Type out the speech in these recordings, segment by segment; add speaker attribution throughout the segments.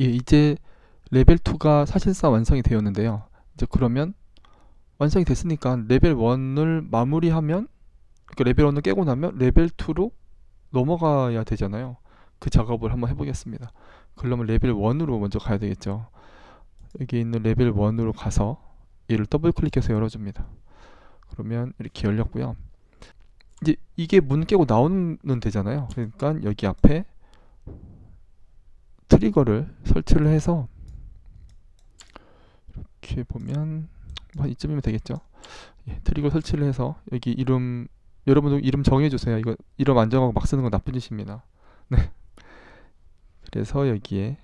Speaker 1: 예, 이제 레벨 2가 사실상 완성이 되었는데요. 이제 그러면 완성이 됐으니까 레벨 1을 마무리하면, 그러니까 레벨 1을 깨고 나면 레벨 2로 넘어가야 되잖아요. 그 작업을 한번 해보겠습니다. 그러면 레벨 1으로 먼저 가야 되겠죠. 여기 있는 레벨 1으로 가서 얘를 더블 클릭해서 열어줍니다. 그러면 이렇게 열렸고요. 이제 이게 문 깨고 나오는 되잖아요. 그러니까 여기 앞에 트리거를 설치를 해서 이렇게 보면 한 이쯤이면 되겠죠. 예, 트리거 설치를 해서 여기 이름, 여러분도 이름 정해주세요. 이거 이름 안 정하고 막 쓰는 건 나쁜 짓입니다. 네. 그래서 여기에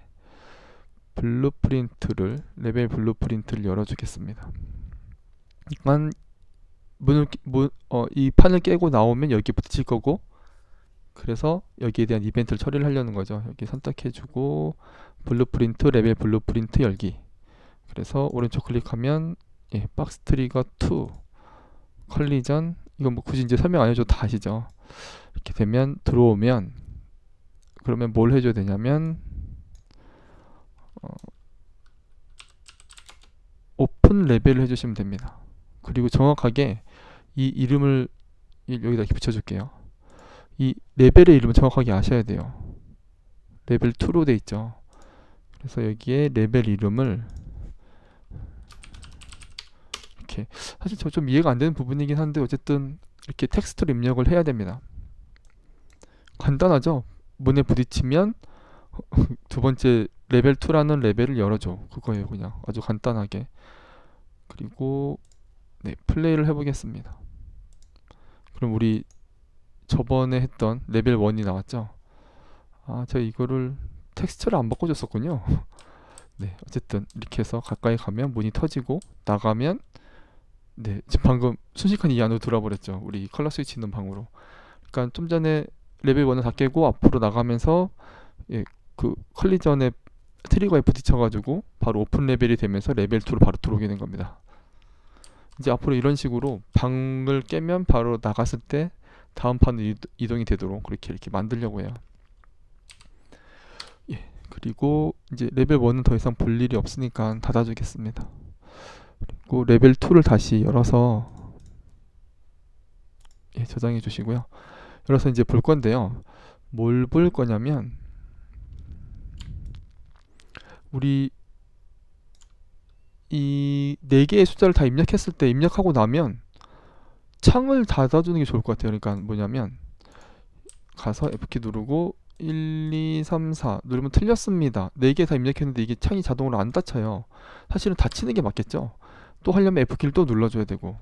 Speaker 1: 블루프린트를, 레벨 블루프린트를 열어주겠습니다. 그러니까 이 판을 깨고 나오면 여기 붙일 거고, 그래서 여기에 대한 이벤트를 처리를 하려는 거죠. 여기 선택해주고 블루프린트, 레벨 블루프린트 열기. 그래서 오른쪽 클릭하면 예, 박스 트리거 2 컬리전, 이건 뭐 굳이 이제 설명 안 해줘도 다 아시죠. 이렇게 되면 들어오면, 그러면 뭘 해줘야 되냐면 오픈 레벨을 해주시면 됩니다. 그리고 정확하게 이 이름을 여기다 이렇게 붙여줄게요. 이 레벨의 이름을 정확하게 아셔야 돼요. 레벨 2로 돼 있죠. 그래서 여기에 레벨 이름을 이렇게, 사실 저 좀 이해가 안 되는 부분이긴 한데 어쨌든 이렇게 텍스트로 입력을 해야 됩니다. 간단하죠? 문에 부딪히면 두 번째 레벨 2라는 레벨을 열어줘. 그거예요. 그냥 아주 간단하게. 그리고 네, 플레이를 해보겠습니다. 그럼 우리 저번에 했던 레벨 1이 나왔죠? 아, 제가 이거를 텍스처를 안 바꿔줬었군요. 네, 어쨌든 이렇게 해서 가까이 가면 문이 터지고, 나가면 네, 지금 방금 순식간에 이 안으로 들어와버렸죠. 우리 컬러 스위치 있는 방으로. 그러니까 좀 전에 레벨 1을 다 깨고 앞으로 나가면서 예, 그 컬리전에 트리거에 부딪혀가지고 바로 오픈 레벨이 되면서 레벨 2로 바로 들어오게 된 겁니다. 이제 앞으로 이런 식으로 방을 깨면 바로 나갔을 때 다음 판으로 이동이 되도록 그렇게 이렇게 만들려고 해요. 예, 그리고 이제 레벨 1은 더 이상 볼 일이 없으니까 닫아주겠습니다. 그리고 레벨 2를 다시 열어서 예, 저장해 주시고요. 열어서 이제 볼 건데요. 뭘 볼 거냐면, 우리 이 4개의 숫자를 다 입력했을 때, 입력하고 나면 창을 닫아주는 게 좋을 것 같아요. 그러니까 뭐냐면 가서 F키 누르고 1, 2, 3, 4 누르면 틀렸습니다. 4개 다 입력했는데 이게 창이 자동으로 안 닫혀요. 사실은 닫히는 게 맞겠죠. 또 하려면 F키를 또 눌러줘야 되고.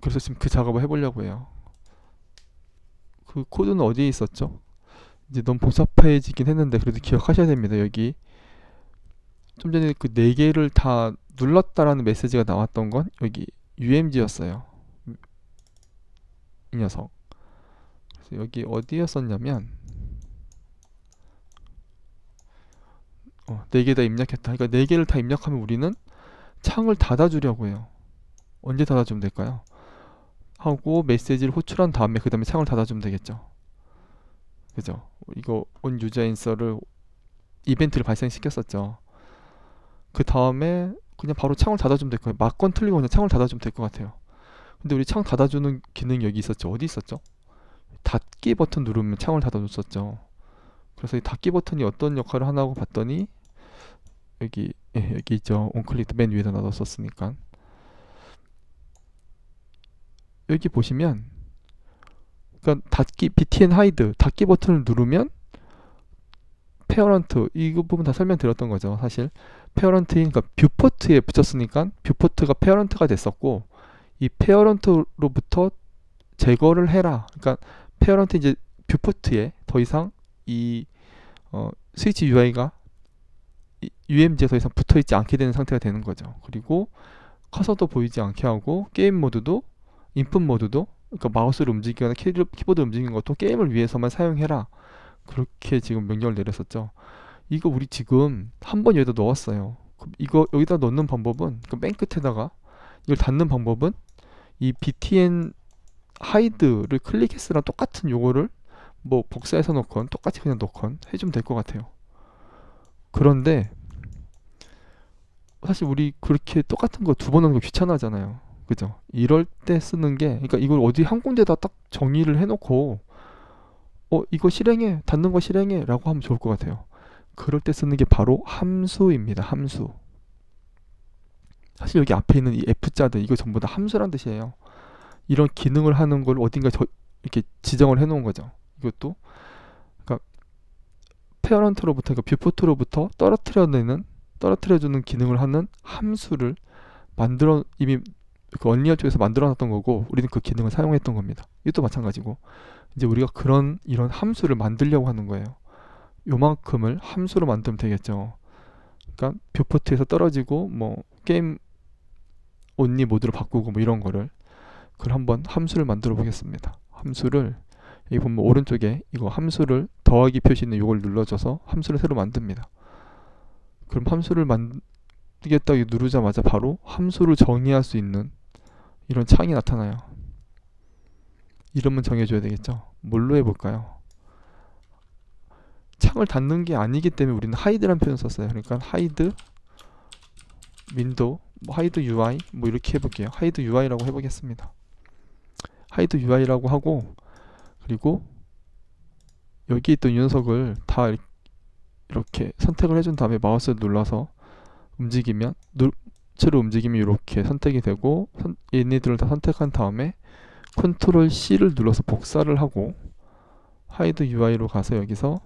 Speaker 1: 그래서 지금 그 작업을 해보려고 해요. 그 코드는 어디에 있었죠? 이제 너무 복잡해지긴 했는데 그래도 기억하셔야 됩니다. 여기 좀 전에 그 4개를 다 눌렀다라는 메시지가 나왔던 건 여기 UMG였어요. 이 녀석. 그래서 여기 어디였었냐면 4개 다 입력했다. 그러니까 4개를 다 입력하면 우리는 창을 닫아주려고 해요. 언제 닫아주면 될까요? 하고 메시지를 호출한 다음에 그 다음에 창을 닫아주면 되겠죠. 그죠? 이거 on user inser를 이벤트를 발생시켰었죠. 그 다음에 그냥 바로 창을 닫아주면 될 거예요. 막건 틀리고 그냥 창을 닫아주면 될 것 같아요. 근데 우리 창 닫아주는 기능이 여기 있었죠. 어디 있었죠? 닫기 버튼 누르면 창을 닫아줬었죠. 그래서 이 닫기 버튼이 어떤 역할을 하나고 봤더니 여기 여기 있죠. 온클릭 맨 위에다 놔뒀었으니까. 여기 보시면 그러니까 닫기 btn hide 닫기 버튼을 누르면 페어런트, 이 부분 다 설명드렸던 거죠. 사실 페어런트인, 그러니까 뷰포트에 붙였으니까 뷰포트가 페어런트가 됐었고, 이 페어런트로부터 제거를 해라. 그러니까 페어런트 이제 뷰포트에 더 이상 이 스위치 UI가 UMG에 더 이상 붙어있지 않게 되는 상태가 되는 거죠. 그리고 커서도 보이지 않게 하고, 게임 모드도 인풋 모드도, 그러니까 마우스를 움직이거나 키보드 움직이는 것도 게임을 위해서만 사용해라. 그렇게 지금 명령을 내렸었죠. 이거 우리 지금 한번 여기다 넣었어요. 이거 여기다 넣는 방법은, 그 맨 끝에다가 이걸 닫는 방법은 이 btn hide를 클릭했으랑 똑같은 요거를 뭐 복사해서 넣건 똑같이 그냥 넣건 해주면 될 것 같아요. 그런데 사실 우리 그렇게 똑같은 거 두 번 하는 거 귀찮아하잖아요. 그죠? 이럴 때 쓰는 게, 그러니까 이걸 어디 한 군데다 딱 정의를 해놓고 이거 실행해, 닫는 거 실행해 라고 하면 좋을 것 같아요. 그럴 때 쓰는 게 바로 함수입니다. 함수. 사실 여기 앞에 있는 이 F자들, 이거 전부 다 함수란 뜻이에요. 이런 기능을 하는 걸 어딘가 이렇게 지정을 해 놓은 거죠. 이것도 그러니까 페어런트로부터, 그러니까 뷰포트로부터 떨어뜨려주는 기능을 하는 함수를 이미 그 언리얼 쪽에서 만들어 놨던 거고, 우리는 그 기능을 사용했던 겁니다. 이것도 마찬가지고, 이제 우리가 이런 함수를 만들려고 하는 거예요. 요만큼을 함수로 만들면 되겠죠. 그러니까 뷰포트에서 떨어지고 뭐 게임 온리 모드로 바꾸고 뭐 이런 거를, 그걸 한번 함수를 만들어 보겠습니다. 함수를 여기 보면 오른쪽에 이거 함수를 더하기 표시 있는 이걸 눌러줘서 함수를 새로 만듭니다. 그럼 함수를 만들겠다 누르자마자 바로 함수를 정의할 수 있는 이런 창이 나타나요. 이름은 정해줘야 되겠죠. 뭘로 해볼까요? 창을 닫는 게 아니기 때문에 우리는 hide라는 표현을 썼어요. 그러니까 hide 윈도우, 뭐 hide UI 뭐 이렇게 해볼게요. hide UI라고 해보겠습니다. hide UI라고 하고, 그리고 여기 있던 이 녀석을 다 이렇게 선택을 해준 다음에 마우스를 눌러서 움직이면, 채로 움직이면 이렇게 선택이 되고, 얘네들을 다 선택한 다음에 컨트롤 C를 눌러서 복사를 하고 hide UI로 가서 여기서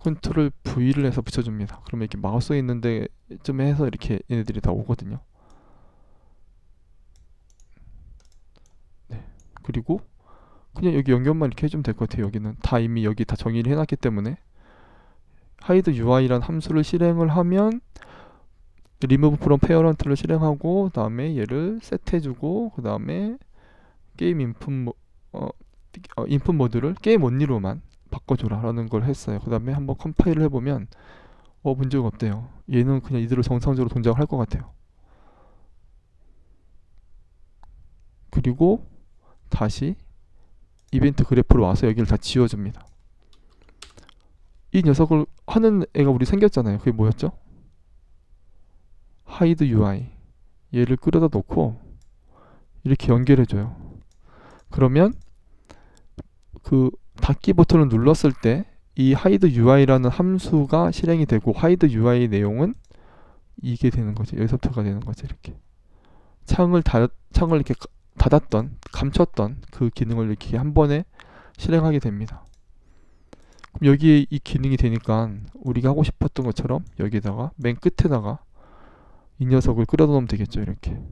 Speaker 1: 컨트롤 V를 해서 붙여줍니다. 그러면 이렇게 마우스에 있는데 좀 해서 이렇게 얘네들이 다 오거든요. 네. 그리고 그냥 여기 연결만 이렇게 해주면 될 것 같아요. 여기는 다 이미 여기 다 정의를 해놨기 때문에 hide UI란 함수를 실행을 하면 remove from parent를 실행하고, 그 다음에 얘를 set해주고, 그 다음에 게임 인풋 모드를 게임 only로만 바꿔줘라 라는 걸 했어요. 그 다음에 한번 컴파일을 해보면 문제가 없대요. 얘는 그냥 이대로 정상적으로 동작을 할 것 같아요. 그리고 다시 이벤트 그래프로 와서 여기를 다 지워줍니다. 이 녀석을 하는 애가 우리 생겼잖아요. 그게 뭐였죠? hide UI. 얘를 끌어다 놓고 이렇게 연결해줘요. 그러면 그 닫기 버튼을 눌렀을 때 이 hide UI라는 함수가 실행이 되고, hide UI 내용은 이게 되는 거지. 여기서부터가 되는 거지. 이렇게 창을 이렇게 닫았던, 감췄던 그 기능을 이렇게 한 번에 실행하게 됩니다. 그럼 여기에 이 기능이 되니까 우리가 하고 싶었던 것처럼 여기다가 맨 끝에다가 이 녀석을 끌어다 놓으면 되겠죠. 이렇게.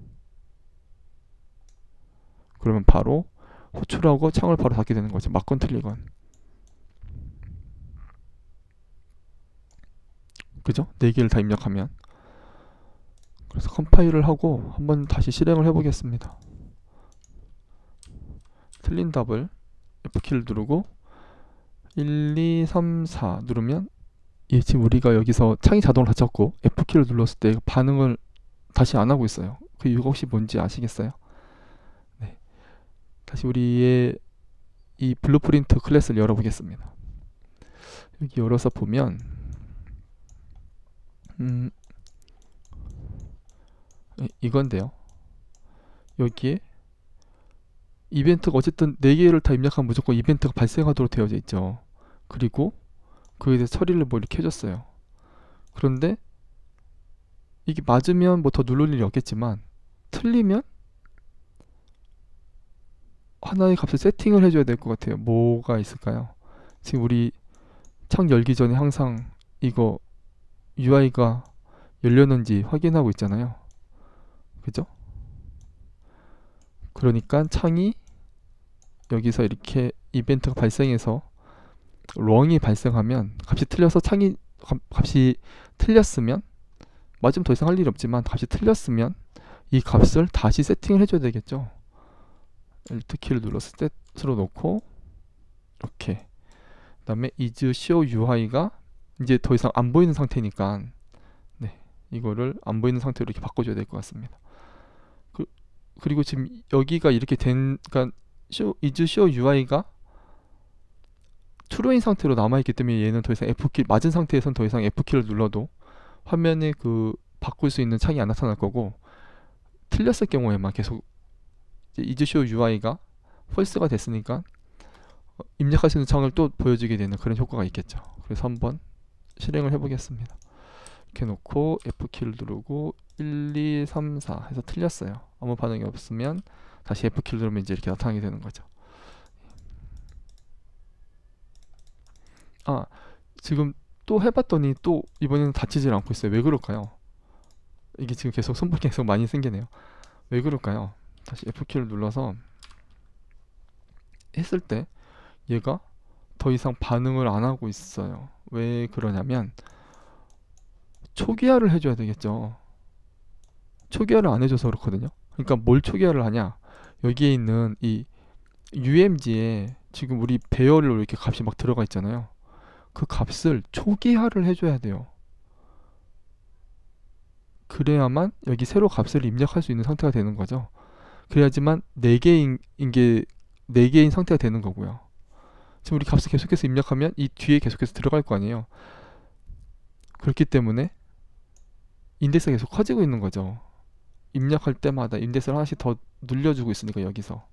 Speaker 1: 그러면 바로 호출하고 창을 바로 닫게 되는 거죠. 맞건 틀리건. 그죠? 4개를 다 입력하면. 그래서 컴파일을 하고 한번 다시 실행을 해보겠습니다. 틀린 답을 F키를 누르고 1, 2, 3, 4 누르면, 지금 우리가 여기서 창이 자동으로 닫혔고 F키를 눌렀을 때 반응을 다시 안 하고 있어요. 그 이유가 혹시 뭔지 아시겠어요? 네. 다시 우리의 이 블루프린트 클래스를 열어보겠습니다. 여기 열어서 보면 이건데요. 여기에 이벤트가 어쨌든 4개를 다 입력하면 무조건 이벤트가 발생하도록 되어져 있죠. 그리고 그에 대해서 처리를 뭐 이렇게 해줬어요. 그런데 이게 맞으면 뭐 더 누를 일이 없겠지만, 틀리면 하나의 값을 세팅을 해줘야 될 것 같아요. 뭐가 있을까요? 지금 우리 창 열기 전에 항상 이거 UI가 열렸는지 확인하고 있잖아요. 그죠? 그러니까 창이 여기서 이렇게 이벤트가 발생해서 롱이 발생하면, 값이 틀려서 값이 틀렸으면, 맞으면 더 이상 할 일이 없지만 값이 틀렸으면 이 값을 다시 세팅을 해줘야 되겠죠. Alt키를 눌러서 셋으로 놓고 이렇게, 그 다음에 is show UI가 이제 더 이상 안 보이는 상태니까 이거를 안 보이는 상태로 이렇게 바꿔줘야 될 것 같습니다. 그리고 지금 여기가 이렇게 그러니까 is show UI가 true인 상태로 남아있기 때문에 얘는 더 이상 F키 맞은 상태에선 더 이상 F키를 눌러도 화면에 그 바꿀 수 있는 창이 안 나타날 거고, 틀렸을 경우에만 계속 이제 이즈쇼 UI가 false가 됐으니까 입력할 수 있는 창을 또 보여주게 되는 그런 효과가 있겠죠. 그래서 한번 실행을 해보겠습니다. 이렇게 놓고 F키를 누르고 1, 2, 3, 4 해서 틀렸어요. 아무 반응이 없으면 다시 F키를 누르면 이제 이렇게 나타나게 되는 거죠. 아, 지금 또 해봤더니 또 이번에는 닫히질 않고 있어요. 왜 그럴까요? 이게 지금 계속 손발이 계속 많이 생기네요. 왜 그럴까요? 다시 F키를 눌러서 했을 때 얘가 더 이상 반응을 안 하고 있어요. 왜 그러냐면 초기화를 해줘야 되겠죠. 초기화를 안 해줘서 그렇거든요. 그러니까 뭘 초기화를 하냐, 여기에 있는 이 UMG에 지금 우리 배열로 이렇게 값이 막 들어가 있잖아요. 그 값을 초기화를 해줘야 돼요. 그래야만 여기 새로 값을 입력할 수 있는 상태가 되는 거죠. 그래야지만 4개인 상태가 되는 거고요. 지금 우리 값을 계속해서 입력하면 이 뒤에 계속해서 들어갈 거 아니에요. 그렇기 때문에 인덱스가 계속 커지고 있는 거죠. 입력할 때마다 인덱스를 하나씩 더 늘려주고 있으니까 여기서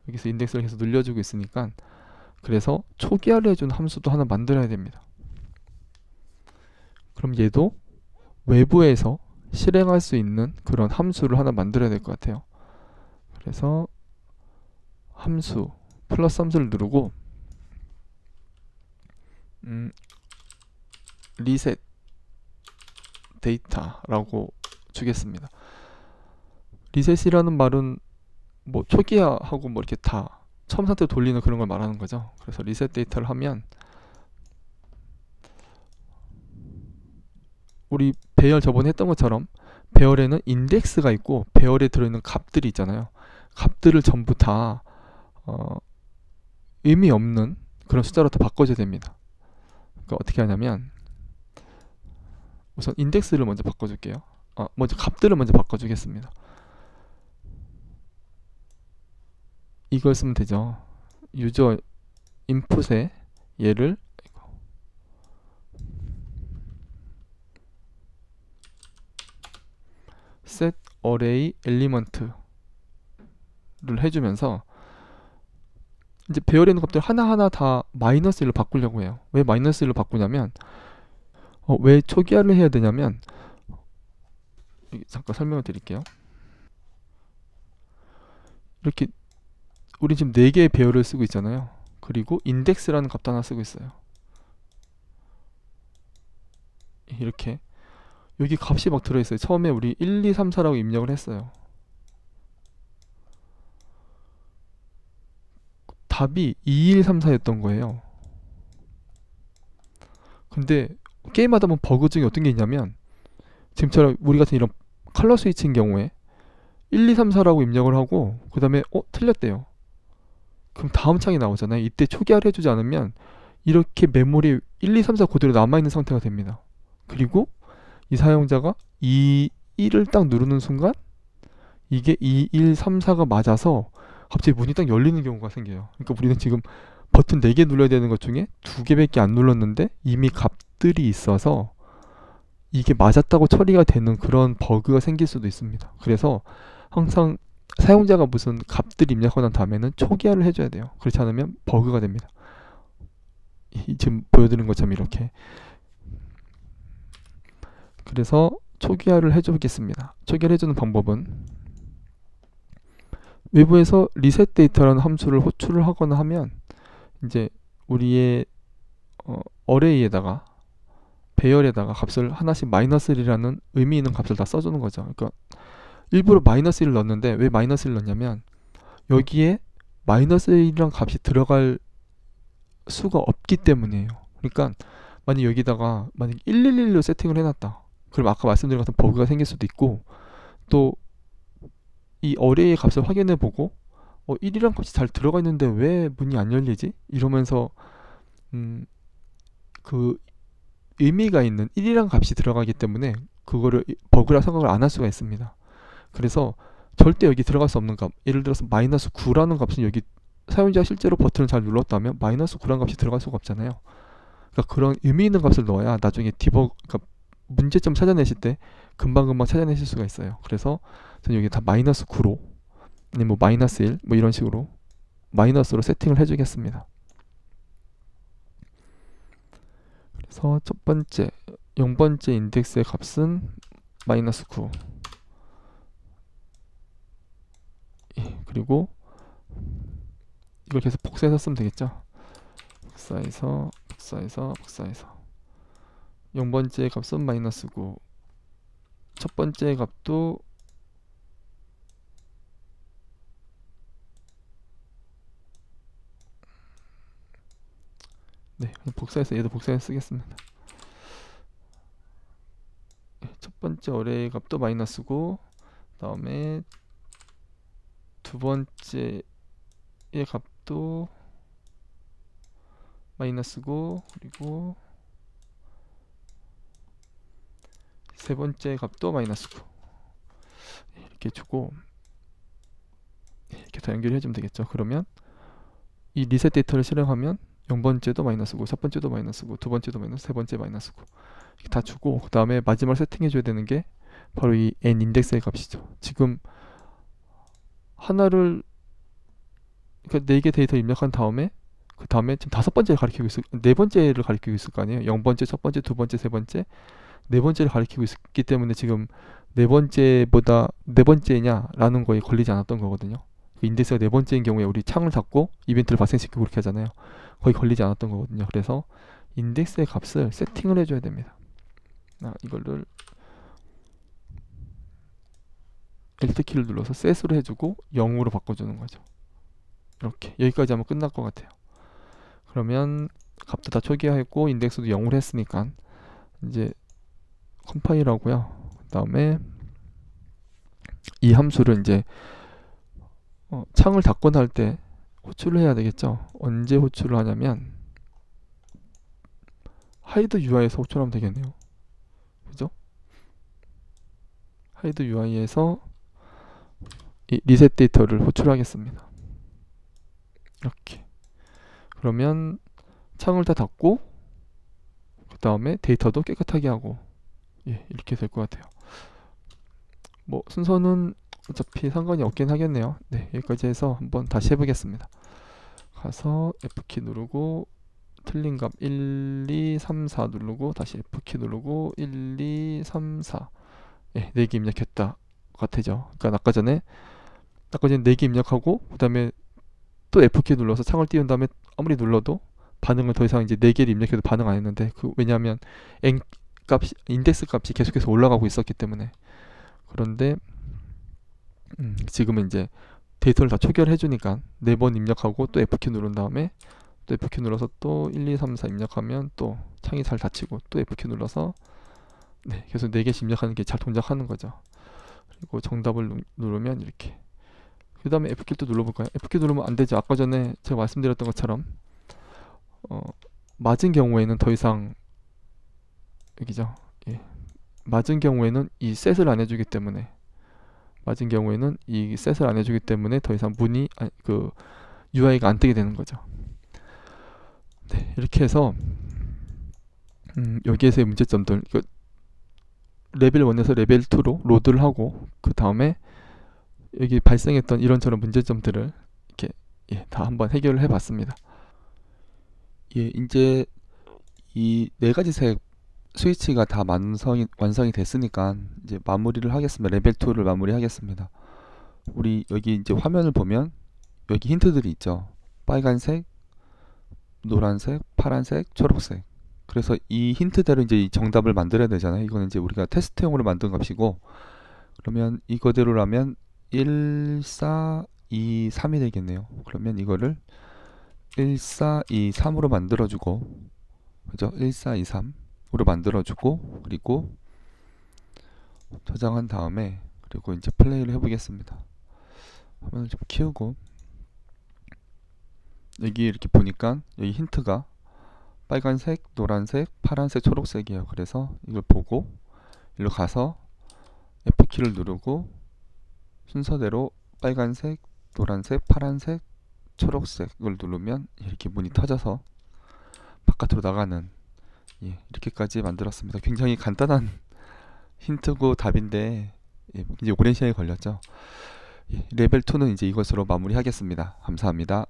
Speaker 1: 인덱스를 계속 늘려주고 있으니까, 그래서 초기화를 해주는 함수도 하나 만들어야 됩니다. 그럼 얘도 외부에서 실행할 수 있는 그런 함수를 하나 만들어야 될 것 같아요. 그래서 함수 플러스 함수를 누르고 리셋 데이터라고 주겠습니다. 리셋이라는 말은 뭐 초기화하고 뭐 이렇게 다 처음 상태로 돌리는 그런 걸 말하는 거죠. 그래서 리셋 데이터를 하면 우리 배열 저번에 했던 것처럼 배열에는 인덱스가 있고 배열에 들어있는 값들이 있잖아요. 값들을 전부 다 의미 없는 그런 숫자로 다 바꿔줘야 됩니다. 그러니까 어떻게 하냐면 우선 인덱스를 먼저 바꿔줄게요. 먼저 값들을 먼저 바꿔주겠습니다. 이걸 쓰면 되죠. 유저 인풋에 얘를 set array element를 해주면서 이제 배열에 있는 값들 하나하나 다 마이너스 1로 바꾸려고 해요. 왜 마이너스 1로 바꾸냐면 왜 초기화를 해야 되냐면 잠깐 설명을 드릴게요. 이렇게 우리 지금 4개의 배열을 쓰고 있잖아요. 그리고 인덱스라는 값도 하나 쓰고 있어요. 이렇게 여기 값이 막 들어있어요. 처음에 우리 1, 2, 3, 4라고 입력을 했어요. 답이 2, 1, 3, 4였던 거예요. 근데 게임하다 보면 버그 중에 어떤 게 있냐면 지금처럼 우리 같은 이런 컬러 스위치인 경우에 1, 2, 3, 4라고 입력을 하고 그 다음에 틀렸대요. 그럼 다음 창이 나오잖아요. 이때 초기화를 해주지 않으면 이렇게 메모리 1, 2, 3, 4 그대로 남아있는 상태가 됩니다. 그리고 이 사용자가 2, 1을 딱 누르는 순간 이게 2, 1, 3, 4가 맞아서 갑자기 문이 딱 열리는 경우가 생겨요. 그러니까 우리는 지금 버튼 4개 눌러야 되는 것 중에 2개밖에 안 눌렀는데 이미 값들이 있어서 이게 맞았다고 처리가 되는 그런 버그가 생길 수도 있습니다. 그래서 항상 사용자가 무슨 값들 입력하고 난 다음에는 초기화를 해줘야 돼요. 그렇지 않으면 버그가 됩니다. 지금 보여드리는 것처럼 이렇게. 그래서 초기화를 해주겠습니다. 초기화를 해주는 방법은 외부에서 리셋 데이터라는 함수를 호출을 하거나 하면 이제 우리의 어레이에다가 배열에다가 값을 하나씩 마이너스 1이라는 의미 있는 값을 다 써주는 거죠. 그러니까 일부러 마이너스 1을 넣었는데 왜 마이너스 1을 넣냐면 여기에 마이너스 1이란 값이 들어갈 수가 없기 때문이에요. 그러니까 만약 여기다가 만약 111로 세팅을 해놨다. 그럼 아까 말씀드린 같은 버그가 생길 수도 있고, 또 이 어레이의 값을 확인해보고 1이란 값이 잘 들어가 있는데 왜 문이 안 열리지? 이러면서 그 의미가 있는 1이란 값이 들어가기 때문에 그거를 버그라 생각을 안 할 수가 있습니다. 그래서 절대 여기 들어갈 수 없는 값, 예를 들어서 마이너스 9라는 값은 여기 사용자가 실제로 버튼을 잘 눌렀다면 마이너스 9란 값이 들어갈 수가 없잖아요. 그러니까 그런 의미 있는 값을 넣어야 나중에 그러니까 문제점 찾아내실 때 금방금방 찾아내실 수가 있어요. 그래서 저는 여기 다 마이너스 9로 아니면 뭐 마이너스 1 뭐 이런 식으로 마이너스로 세팅을 해주겠습니다. 그래서 첫 번째 0번째 인덱스의 값은 마이너스 9. 그리고 이걸 계속 복사해서 쓰면 되겠죠. 복사해서 0번째 값은 마이너스 9. 첫 번째 값도 네, 복사해서 얘도 복사해서 쓰겠습니다. 첫 번째 어레이 값도 마이너스고, 다음에 두 번째의 값도 마이너스고, 그리고 세 번째 값도 마이너스고, 이렇게 주고 이렇게 다 연결해주면 되겠죠. 그러면 이 리셋 데이터를 실행하면 0번째도 마이너스고, 첫 번째도 마이너스고, 두 번째도 마이너스, 세 번째 마이너스고 이렇게 다 주고, 그 다음에 마지막 세팅해줘야 되는 게 바로 이 n 인덱스의 값이죠. 지금 하나를 그러니까 4개 데이터 입력한 다음에 그 다음에 지금 다섯 번째를 가리키고 있을, 네 번째를 가리키고 있을 거 아니에요. 0번째, 첫 번째, 두 번째, 세 번째, 네 번째를 가리키고 있기 때문에 지금 네 번째보다 네 번째냐라는 거에 걸리지 않았던 거거든요. 그 인덱스가 네 번째인 경우에 우리 창을 닫고 이벤트를 발생시키고 그렇게 하잖아요. 거의 걸리지 않았던 거거든요. 그래서 인덱스의 값을 세팅을 해줘야 됩니다. 이거를 Alt 키를 눌러서 set으로 해주고 0으로 바꿔주는 거죠. 이렇게 여기까지 하면 끝날 것 같아요. 그러면 값도 다 초기화했고 인덱스도 0으로 했으니까 이제 컴파일 하고요. 그 다음에 이 함수를 이제 창을 닫거나 할 때 호출을 해야 되겠죠. 언제 호출을 하냐면 hide UI에서 호출하면 되겠네요. 그죠? hide UI에서 이 리셋 데이터를 호출하겠습니다. 이렇게. 그러면 창을 다 닫고 그 다음에 데이터도 깨끗하게 하고, 예, 이렇게 될 것 같아요. 뭐 순서는 어차피 상관이 없긴 하겠네요. 네, 여기까지 해서 한번 다시 해보겠습니다. 가서 F키 누르고 틀린 값 1, 2, 3, 4 누르고 다시 F키 누르고 1, 2, 3, 4. 예, 4개 입력했다 같아죠. 그러니까 아까 전에 4개 입력하고 그 다음에 또 F키 눌러서 창을 띄운 다음에 아무리 눌러도 반응을 더 이상 이제 4개를 입력해도 반응 안 했는데, 왜냐하면 n 값이, 인덱스 값이 계속해서 올라가고 있었기 때문에. 그런데 지금은 이제 데이터를 다 초기화를 해주니까 4번 입력하고 또 F키 누른 다음에 또 F키 눌러서 또 1, 2, 3, 4 입력하면 또 창이 잘 닫히고 또 F키 눌러서 네, 계속 4개씩 입력하는 게 잘 동작하는 거죠. 그리고 정답을 누르면 이렇게. 그 다음에 F키를 또 눌러볼까요? F키 누르면 안 되죠. 아까 전에 제가 말씀드렸던 것처럼 맞은 경우에는 더 이상 여기죠. 예. 맞은 경우에는 이 셋을 안 해주기 때문에 더 이상 문이 그 UI가 안 뜨게 되는 거죠. 네, 이렇게 해서 여기에서의 문제점들, 레벨 1에서 레벨 2로 로드를 하고 그 다음에 여기 발생했던 이런저런 문제점들을 이렇게 다 한번 해결을 해봤습니다. 예, 이제 이 4가지 색 스위치가 다 완성이 됐으니까 이제 마무리를 하겠습니다. 레벨 2를 마무리하겠습니다. 우리 여기 이제 화면을 보면 여기 힌트들이 있죠. 빨간색, 노란색, 파란색, 초록색. 그래서 이 힌트대로 이제 이 정답을 만들어야 되잖아요. 이거는 이제 우리가 테스트용으로 만든 값이고, 그러면 이거대로라면 1, 4, 2, 3이 되겠네요. 그러면 이거를 1, 4, 2, 3으로 만들어주고, 그죠? 1, 4, 2, 3으로 만들어주고, 그리고 저장한 다음에, 그리고 이제 플레이를 해보겠습니다. 화면을 좀 키우고, 여기 이렇게 보니까 여기 힌트가 빨간색, 노란색, 파란색, 초록색이에요. 그래서 이걸 보고 일로 가서 F키를 누르고 순서대로 빨간색, 노란색, 파란색, 초록색을 누르면 이렇게 문이 터져서 바깥으로 나가는, 예, 이렇게까지 만들었습니다. 굉장히 간단한 힌트고 답인데, 예, 이제 오랜 시간이 걸렸죠. 예, 레벨 2는 이제 이것으로 마무리하겠습니다. 감사합니다.